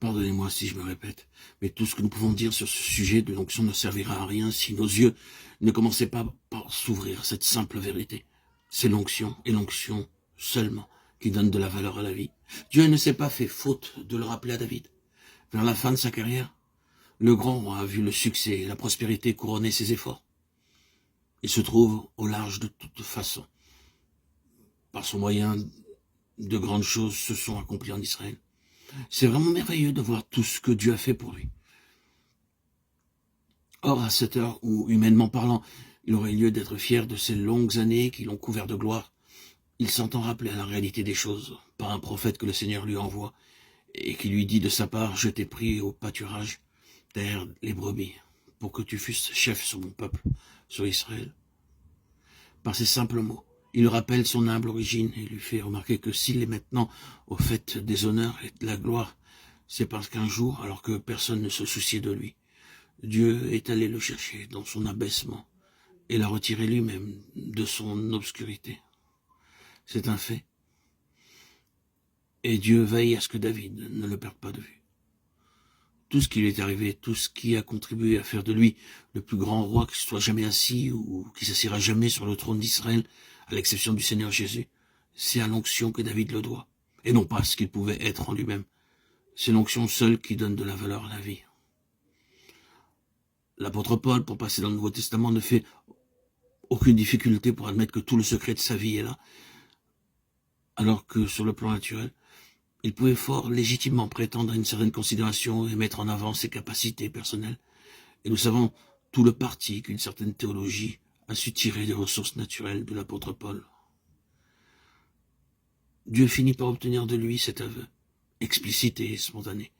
Pardonnez-moi si je me répète, mais tout ce que nous pouvons dire sur ce sujet de l'onction ne servira à rien si nos yeux ne commençaient pas par s'ouvrir à cette simple vérité. C'est l'onction, et l'onction seulement, qui donne de la valeur à la vie. Dieu ne s'est pas fait faute de le rappeler à David. Vers la fin de sa carrière, le grand roi a vu le succès et la prospérité couronner ses efforts. Il se trouve au large de toute façon. Par son moyen, de grandes choses se sont accomplies en Israël. C'est vraiment merveilleux de voir tout ce que Dieu a fait pour lui. Or, à cette heure où, humainement parlant, il aurait lieu d'être fier de ces longues années qui l'ont couvert de gloire, il s'entend rappeler à la réalité des choses par un prophète que le Seigneur lui envoie et qui lui dit de sa part « Je t'ai pris au pâturage derrière les brebis pour que tu fusses chef sur mon peuple, sur Israël. » Par ces simples mots, il rappelle son humble origine et lui fait remarquer que s'il est maintenant au fait des honneurs et de la gloire, c'est parce qu'un jour, alors que personne ne se souciait de lui, Dieu est allé le chercher dans son abaissement et l'a retiré lui-même de son obscurité. C'est un fait. Et Dieu veille à ce que David ne le perde pas de vue. Tout ce qui lui est arrivé, tout ce qui a contribué à faire de lui le plus grand roi qui soit jamais assis ou qui s'assiera jamais sur le trône d'Israël, à l'exception du Seigneur Jésus, c'est à l'onction que David le doit, et non pas ce qu'il pouvait être en lui-même. C'est l'onction seule qui donne de la valeur à la vie. L'apôtre Paul, pour passer dans le Nouveau Testament, ne fait aucune difficulté pour admettre que tout le secret de sa vie est là, alors que sur le plan naturel, il pouvait fort légitimement prétendre à une certaine considération et mettre en avant ses capacités personnelles. Et nous savons tout le parti qu'une certaine théologie a su tirer des ressources naturelles de l'apôtre Paul. Dieu finit par obtenir de lui cet aveu, explicité et spontané.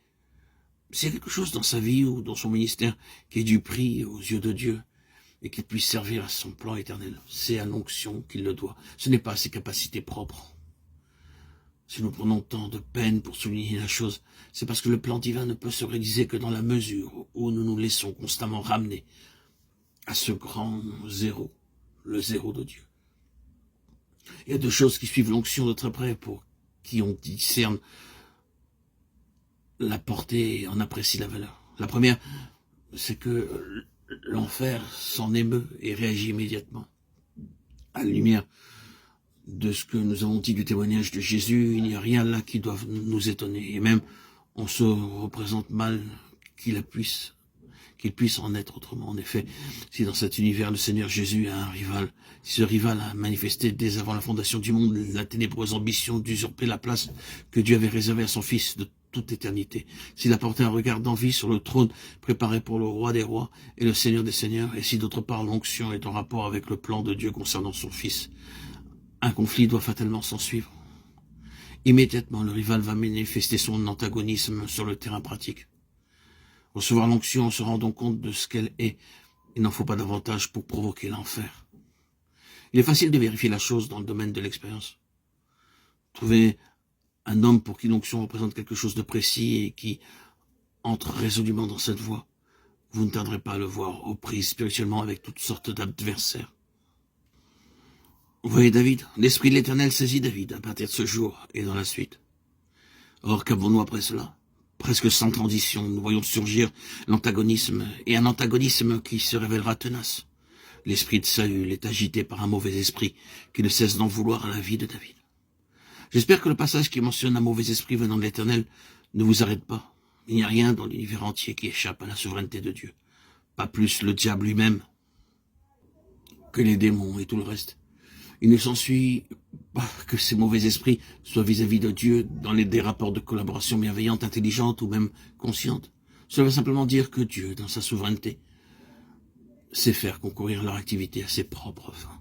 S'il y a quelque chose dans sa vie ou dans son ministère qui ait du prix aux yeux de Dieu et qu'il puisse servir à son plan éternel, c'est à l'onction qu'il le doit. Ce n'est pas à ses capacités propres. Si nous prenons tant de peine pour souligner la chose, c'est parce que le plan divin ne peut se réaliser que dans la mesure où nous nous laissons constamment ramener à ce grand zéro, le zéro de Dieu. Il y a deux choses qui suivent l'onction de très près pour qui on discerne la portée et en apprécie la valeur. La première, c'est que l'enfer s'en émeut et réagit immédiatement. À la lumière de ce que nous avons dit du témoignage de Jésus, il n'y a rien là qui doive nous étonner. Et même, on se représente mal qu'il puisse en être autrement. En effet, si dans cet univers le Seigneur Jésus a un rival, si ce rival a manifesté dès avant la fondation du monde la ténébreuse ambition d'usurper la place que Dieu avait réservée à son Fils de toute éternité, s'il a porté un regard d'envie sur le trône préparé pour le roi des rois et le Seigneur des seigneurs, et si d'autre part l'onction est en rapport avec le plan de Dieu concernant son Fils, un conflit doit fatalement s'en suivre. Immédiatement, le rival va manifester son antagonisme sur le terrain pratique. Recevoir l'onction en se rendant compte de ce qu'elle est, il n'en faut pas davantage pour provoquer l'enfer. Il est facile de vérifier la chose dans le domaine de l'expérience. Trouver un homme pour qui l'onction représente quelque chose de précis et qui entre résolument dans cette voie, vous ne tarderez pas à le voir aux prises spirituellement avec toutes sortes d'adversaires. Vous voyez David, l'Esprit de l'Éternel saisit David à partir de ce jour et dans la suite. Or, qu'avons-nous après cela? Presque sans transition, nous voyons surgir l'antagonisme, et un antagonisme qui se révélera tenace. L'esprit de Saül est agité par un mauvais esprit qui ne cesse d'en vouloir à la vie de David. J'espère que le passage qui mentionne un mauvais esprit venant de l'Éternel ne vous arrête pas. Il n'y a rien dans l'univers entier qui échappe à la souveraineté de Dieu. Pas plus le diable lui-même que les démons et tout le reste. Il ne s'ensuit pas que ces mauvais esprits soient vis-à-vis de Dieu dans des rapports de collaboration bienveillante, intelligente ou même consciente. Cela veut simplement dire que Dieu, dans sa souveraineté, sait faire concourir leur activité à ses propres fins.